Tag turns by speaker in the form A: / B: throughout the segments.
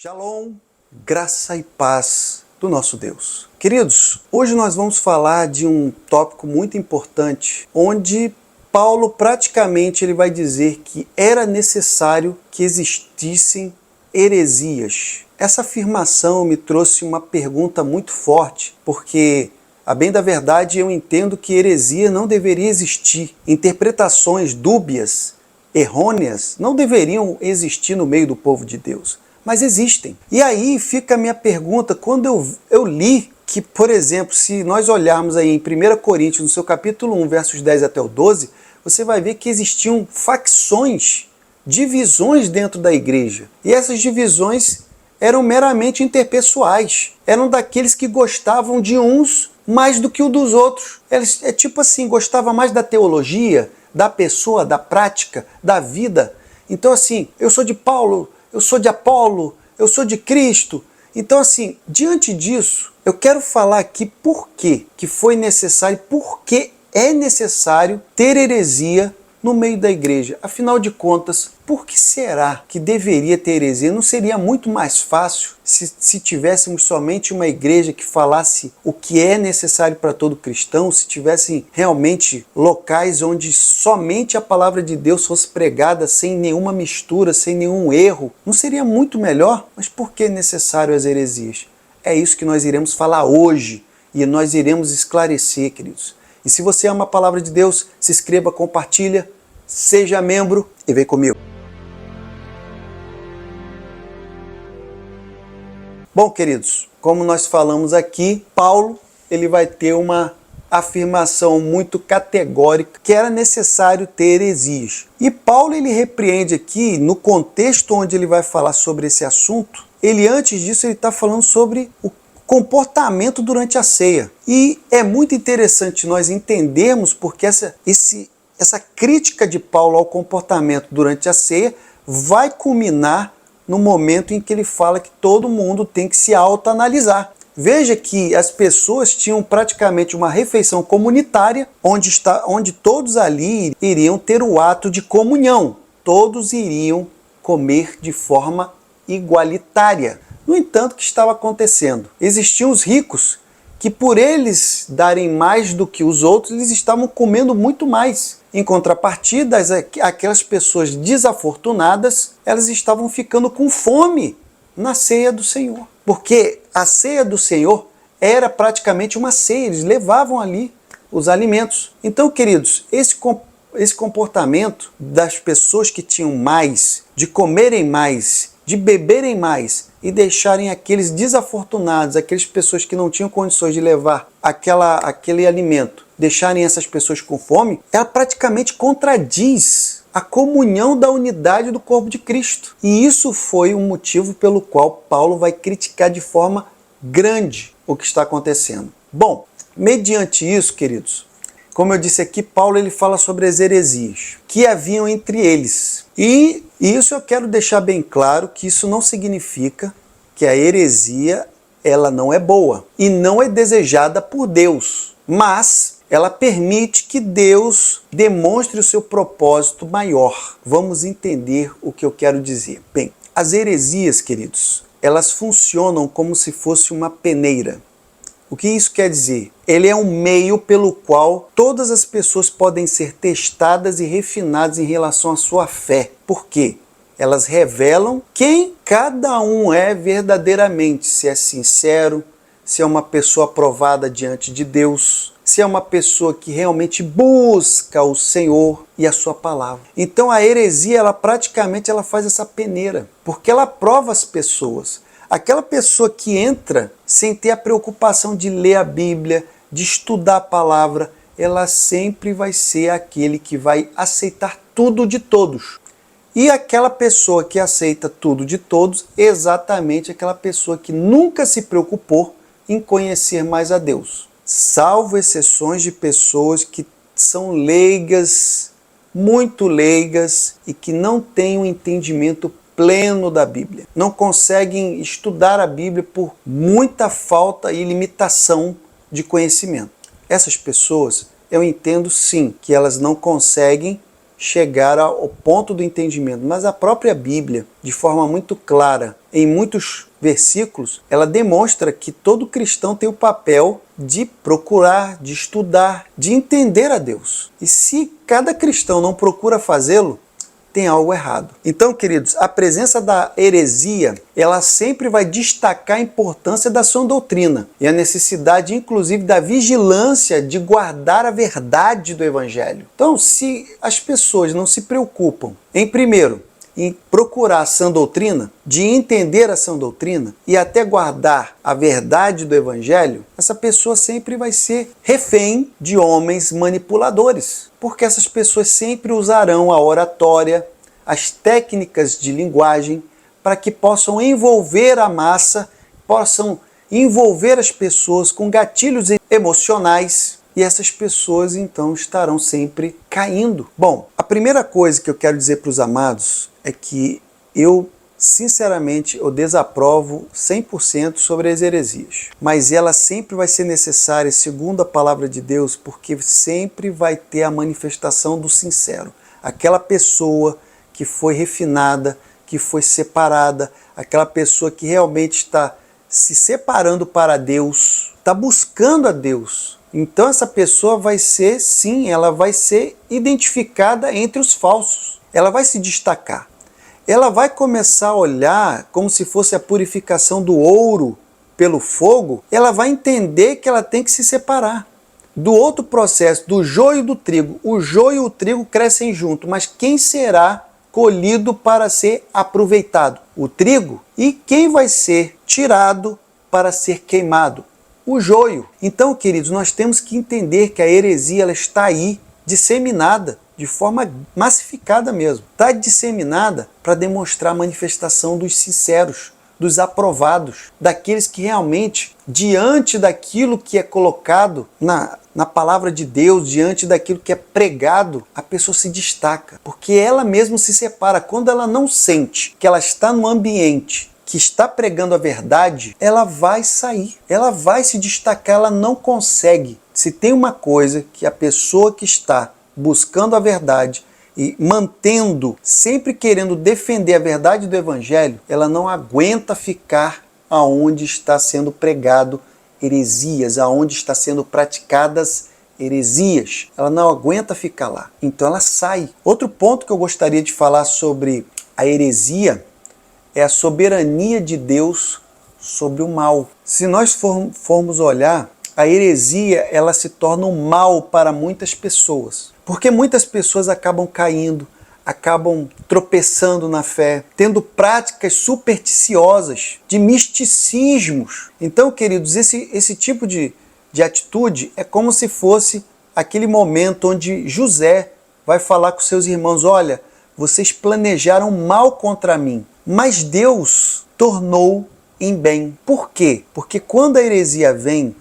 A: Shalom, graça e paz do nosso Deus. Queridos, hoje nós vamos falar de um tópico muito importante, onde Paulo praticamente ele vai dizer que era necessário que existissem heresias. Essa afirmação me trouxe uma pergunta muito forte, porque, a bem da verdade, eu entendo que heresia não deveria existir. Interpretações dúbias, errôneas, não deveriam existir no meio do povo de Deus. Mas existem. E aí fica a minha pergunta, quando eu li que, por exemplo, se nós olharmos aí em 1 Coríntios, no seu capítulo 1, versos 10 até o 12, você vai ver que existiam facções, divisões dentro da igreja. E essas divisões eram meramente interpessoais. Eram daqueles que gostavam de uns mais do que o dos outros. Eles, tipo assim, gostavam mais da teologia, da pessoa, da prática, da vida. Então assim, eu sou de Paulo, eu sou de Apolo, eu sou de Cristo. Então assim, diante disso, eu quero falar aqui por que foi necessário, por que é necessário ter heresia no meio da igreja. Afinal de contas, por que será que deveria ter heresia? Não seria muito mais fácil se tivéssemos somente uma igreja que falasse o que é necessário para todo cristão, se tivessem realmente locais onde somente a palavra de Deus fosse pregada sem nenhuma mistura, sem nenhum erro? Não seria muito melhor? Mas por que é necessário as heresias? É isso que nós iremos falar hoje e nós iremos esclarecer, queridos. E se você ama a palavra de Deus, se inscreva, compartilha, seja membro e vem comigo. Bom, queridos, como nós falamos aqui, Paulo ele vai ter uma afirmação muito categórica que era necessário ter heresias. E Paulo ele repreende aqui, no contexto onde ele vai falar sobre esse assunto, ele antes disso ele está falando sobre o comportamento durante a ceia. E é muito interessante nós entendermos porque essa crítica de Paulo ao comportamento durante a ceia vai culminar no momento em que ele fala que todo mundo tem que se autoanalisar. Veja que as pessoas tinham praticamente uma refeição comunitária, onde todos ali iriam ter o ato de comunhão. Todos iriam comer de forma igualitária. No entanto, o que estava acontecendo? Existiam os ricos que, por eles darem mais do que os outros, eles estavam comendo muito mais. Em contrapartida, aquelas pessoas desafortunadas, elas estavam ficando com fome na ceia do Senhor. Porque a ceia do Senhor era praticamente uma ceia, eles levavam ali os alimentos. Então, queridos, esse comportamento das pessoas que tinham mais, de comerem mais, de beberem mais e deixarem aqueles desafortunados, aquelas pessoas que não tinham condições de levar aquele alimento, deixarem essas pessoas com fome, ela praticamente contradiz a comunhão da unidade do corpo de Cristo. E isso foi um motivo pelo qual Paulo vai criticar de forma grande o que está acontecendo. Bom, mediante isso, queridos, como eu disse aqui, Paulo ele fala sobre as heresias que haviam entre eles. E isso eu quero deixar bem claro que isso não significa que a heresia ela não é boa e não é desejada por Deus, mas ela permite que Deus demonstre o seu propósito maior. Vamos entender o que eu quero dizer. Bem, as heresias, queridos, elas funcionam como se fosse uma peneira. O que isso quer dizer? Ele é um meio pelo qual todas as pessoas podem ser testadas e refinadas em relação à sua fé. Por quê? Elas revelam quem cada um é verdadeiramente, se é sincero, se é uma pessoa aprovada diante de Deus, se é uma pessoa que realmente busca o Senhor e a sua palavra. Então a heresia, ela praticamente faz essa peneira, porque ela prova as pessoas. Aquela pessoa que entra sem ter a preocupação de ler a Bíblia, de estudar a palavra, ela sempre vai ser aquele que vai aceitar tudo de todos. E aquela pessoa que aceita tudo de todos, exatamente aquela pessoa que nunca se preocupou em conhecer mais a Deus. Salvo exceções de pessoas que são leigas, muito leigas, e que não têm um entendimento pleno da Bíblia. Não conseguem estudar a Bíblia por muita falta e limitação de conhecimento. Essas pessoas, eu entendo sim que elas não conseguem chegar ao ponto do entendimento, mas a própria Bíblia, de forma muito clara, em muitos versículos, ela demonstra que todo cristão tem o papel de procurar, de estudar, de entender a Deus. E se cada cristão não procura fazê-lo, tem algo errado. Então, queridos, a presença da heresia, ela sempre vai destacar a importância da sã doutrina e a necessidade, inclusive, da vigilância de guardar a verdade do Evangelho. Então, se as pessoas não se preocupam em, primeiro, em procurar a sã doutrina, de entender a sã doutrina e até guardar a verdade do Evangelho, essa pessoa sempre vai ser refém de homens manipuladores, porque essas pessoas sempre usarão a oratória, as técnicas de linguagem, para que possam envolver a massa, possam envolver as pessoas com gatilhos emocionais, e essas pessoas então estarão sempre caindo. Bom, a primeira coisa que eu quero dizer para os amados é que eu, sinceramente, eu desaprovo 100% sobre as heresias. Mas ela sempre vai ser necessária, segundo a palavra de Deus, porque sempre vai ter a manifestação do sincero. Aquela pessoa que foi refinada, que foi separada, aquela pessoa que realmente está se separando para Deus, está buscando a Deus. Então essa pessoa vai ser, sim, ela vai ser identificada entre os falsos. Ela vai se destacar. Ela vai começar a olhar como se fosse a purificação do ouro pelo fogo. Ela vai entender que ela tem que se separar do outro processo, do joio e do trigo. O joio e o trigo crescem junto, mas quem será colhido para ser aproveitado? O trigo. E quem vai ser tirado para ser queimado? O joio. Então, queridos, nós temos que entender que a heresia ela está aí, disseminada, de forma massificada mesmo. Está disseminada para demonstrar a manifestação dos sinceros, dos aprovados, daqueles que realmente, diante daquilo que é colocado na palavra de Deus, diante daquilo que é pregado, a pessoa se destaca, porque ela mesma se separa. Quando ela não sente que ela está num ambiente que está pregando a verdade, ela vai sair, ela vai se destacar, ela não consegue. Se tem uma coisa que a pessoa que está buscando a verdade e mantendo, sempre querendo defender a verdade do Evangelho, ela não aguenta ficar aonde está sendo pregado heresias, aonde está sendo praticadas heresias. Ela não aguenta ficar lá, então ela sai. Outro ponto que eu gostaria de falar sobre a heresia é a soberania de Deus sobre o mal. Se nós formos olhar, a heresia ela se torna um mal para muitas pessoas, porque muitas pessoas acabam caindo, acabam tropeçando na fé, tendo práticas supersticiosas, de misticismos. Então, queridos, esse tipo de atitude é como se fosse aquele momento onde José vai falar com seus irmãos: olha, vocês planejaram mal contra mim, mas Deus tornou em bem. Por quê? Porque quando a heresia vem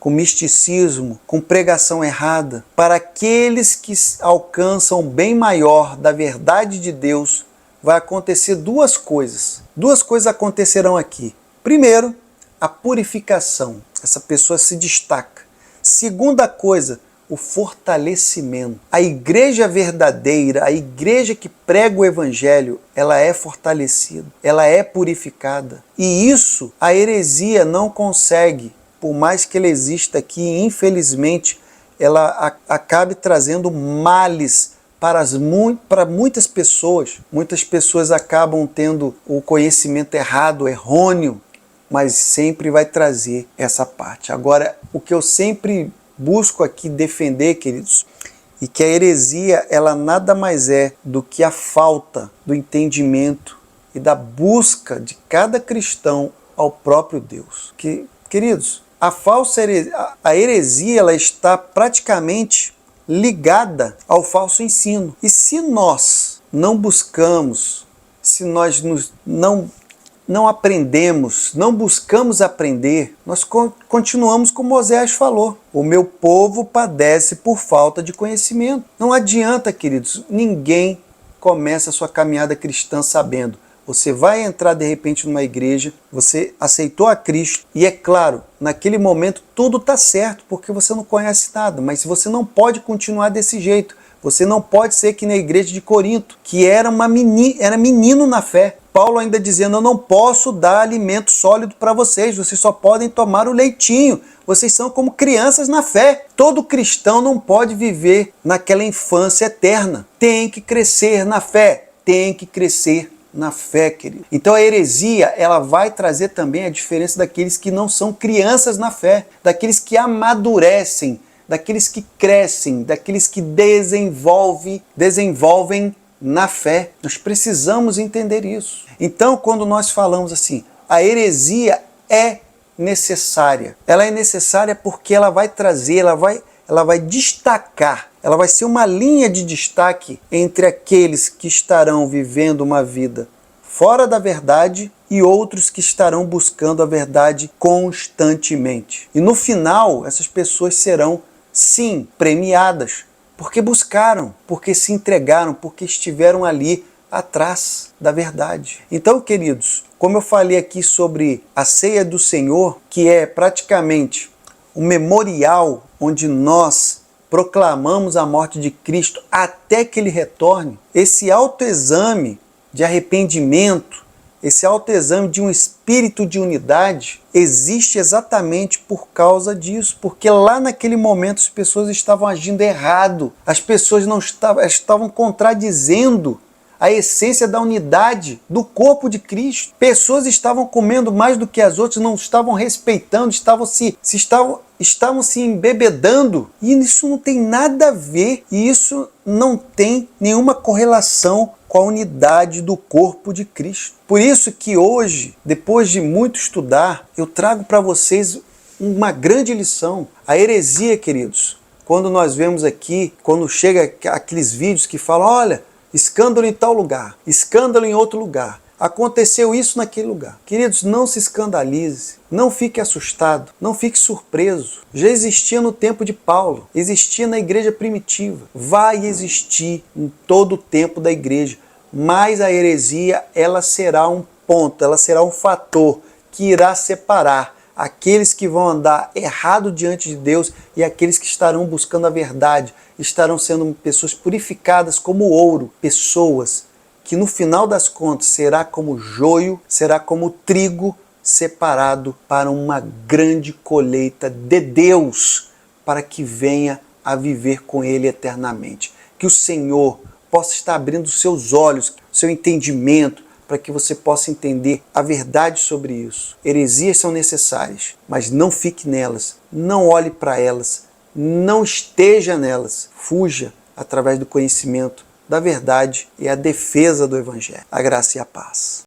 A: com misticismo, com pregação errada, para aqueles que alcançam o bem maior da verdade de Deus, vai acontecer duas coisas. Duas coisas acontecerão aqui. Primeiro, a purificação. Essa pessoa se destaca. Segunda coisa, o fortalecimento. A igreja verdadeira, a igreja que prega o Evangelho, ela é fortalecida, ela é purificada. E isso a heresia não consegue. Por mais que ela exista aqui, infelizmente, ela acabe trazendo males para muitas pessoas. Muitas pessoas acabam tendo o conhecimento errado, errôneo, mas sempre vai trazer essa parte. Agora, o que eu sempre busco aqui defender, queridos, e que a heresia, ela nada mais é do que a falta do entendimento e da busca de cada cristão ao próprio Deus. Queridos, a heresia ela está praticamente ligada ao falso ensino. E se nós não buscamos, se nós não aprendemos, não buscamos aprender, nós continuamos como Oséias falou: o meu povo padece por falta de conhecimento. Não adianta, queridos, ninguém começa a sua caminhada cristã sabendo. Você vai entrar de repente numa igreja, você aceitou a Cristo e é claro, naquele momento tudo está certo porque você não conhece nada, mas você não pode continuar desse jeito. Você não pode ser que na igreja de Corinto, que era menino na fé. Paulo ainda dizendo, eu não posso dar alimento sólido para vocês só podem tomar o leitinho, vocês são como crianças na fé. Todo cristão não pode viver naquela infância eterna, tem que crescer na fé, tem que crescer na fé, querido. Então a heresia, ela vai trazer também a diferença daqueles que não são crianças na fé, daqueles que amadurecem, daqueles que crescem, daqueles que desenvolvem na fé. Nós precisamos entender isso. Então, quando nós falamos assim, a heresia é necessária. Ela é necessária porque ela vai trazer, ela vai destacar, ela vai ser uma linha de destaque entre aqueles que estarão vivendo uma vida fora da verdade e outros que estarão buscando a verdade constantemente. E no final, essas pessoas serão, sim, premiadas, porque buscaram, porque se entregaram, porque estiveram ali atrás da verdade. Então, queridos, como eu falei aqui sobre a ceia do Senhor, que é praticamente um memorial onde nós proclamamos a morte de Cristo até que Ele retorne, esse autoexame de arrependimento, esse autoexame de um espírito de unidade existe exatamente por causa disso, porque lá naquele momento as pessoas estavam agindo errado, as pessoas não estavam contradizendo a essência da unidade do corpo de Cristo. Pessoas estavam comendo mais do que as outras, não estavam respeitando, estavam se embebedando. E isso não tem nada a ver, e isso não tem nenhuma correlação com a unidade do corpo de Cristo. Por isso que hoje, depois de muito estudar, eu trago para vocês uma grande lição. A heresia, queridos, quando nós vemos aqui, quando chega aqueles vídeos que falam, olha, escândalo em tal lugar, escândalo em outro lugar, aconteceu isso naquele lugar. Queridos, não se escandalize, não fique assustado, não fique surpreso. Já existia no tempo de Paulo, existia na igreja primitiva, vai existir em todo o tempo da igreja, mas a heresia, ela será um ponto, ela será um fator que irá separar aqueles que vão andar errado diante de Deus e aqueles que estarão buscando a verdade, estarão sendo pessoas purificadas como ouro, pessoas que no final das contas será como joio, será como trigo separado para uma grande colheita de Deus, para que venha a viver com Ele eternamente. Que o Senhor possa estar abrindo os seus olhos, seu entendimento, para que você possa entender a verdade sobre isso. Heresias são necessárias, mas não fique nelas, não olhe para elas, não esteja nelas. Fuja através do conhecimento da verdade e a defesa do Evangelho. A graça e a paz.